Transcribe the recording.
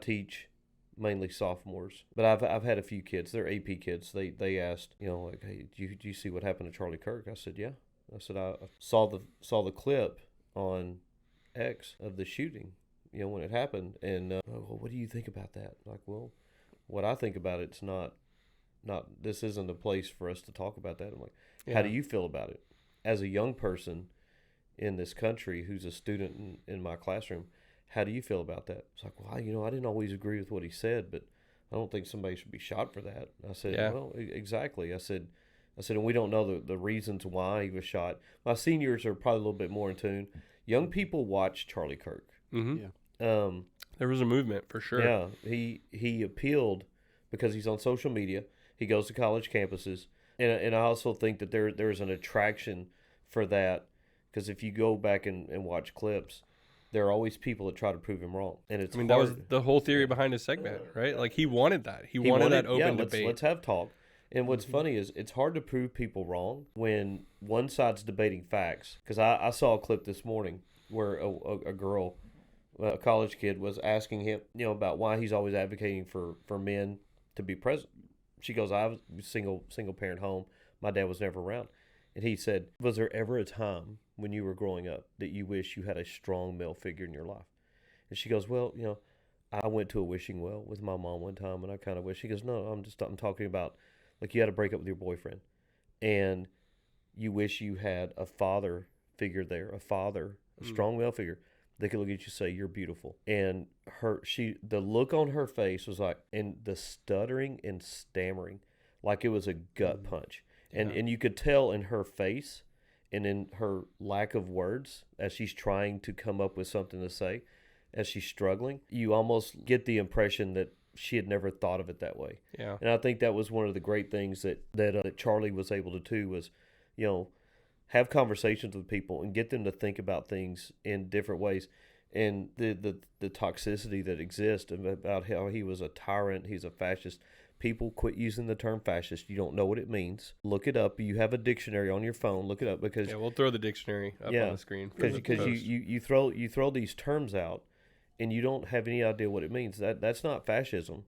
teach mainly sophomores, but I've had a few kids. They're AP kids. They asked, like, hey, do you see what happened to Charlie Kirk? I said, yeah. I said I saw the clip on X of the shooting, when it happened, and well, what do you think about that? Like, well, what I think about it's not this isn't a place for us to talk about that. I'm like, how do you feel about it as a young person in this country who's a student in my classroom? How do you feel about that? It's like, well, I didn't always agree with what he said, but I don't think somebody should be shot for that. I said, well, exactly. I said, and we don't know the reasons why he was shot. My seniors are probably a little bit more in tune. Young people watch Charlie Kirk. Mm-hmm. Yeah. There was a movement for sure. Yeah, he appealed because he's on social media. He goes to college campuses, and I also think that there's an attraction for that, because if you go back and watch clips, there are always people that try to prove him wrong, and it's hard. That was the whole theory behind his segment, right? Like he wanted that. He wanted that open debate. Let's have talk. And what's funny is it's hard to prove people wrong when one side's debating facts. Because I saw a clip this morning where a girl, a college kid, was asking him, about why he's always advocating for men to be president. She goes, I was a single parent home. My dad was never around. And he said, was there ever a time when you were growing up that you wish you had a strong male figure in your life? And she goes, well, I went to a wishing well with my mom one time, and I kind of wish. She goes, no, I'm talking about, like, you had to break up with your boyfriend, and you wish you had a father figure there, a strong male figure that could look at you and say, you're beautiful. And the look on her face was like, and the stuttering and stammering, like it was a gut punch. And you could tell in her face and in her lack of words as she's trying to come up with something to say, as she's struggling, you almost get the impression that she had never thought of it that way. Yeah. And I think that was one of the great things that Charlie was able to do was, have conversations with people and get them to think about things in different ways. And the toxicity that exists about how he was a tyrant, he's a fascist. People, quit using the term fascist. You don't know what it means. Look it up. You have a dictionary on your phone. Look it up, because we'll throw the dictionary up on the screen. Because you throw these terms out, and you don't have any idea what it means. That's not fascism.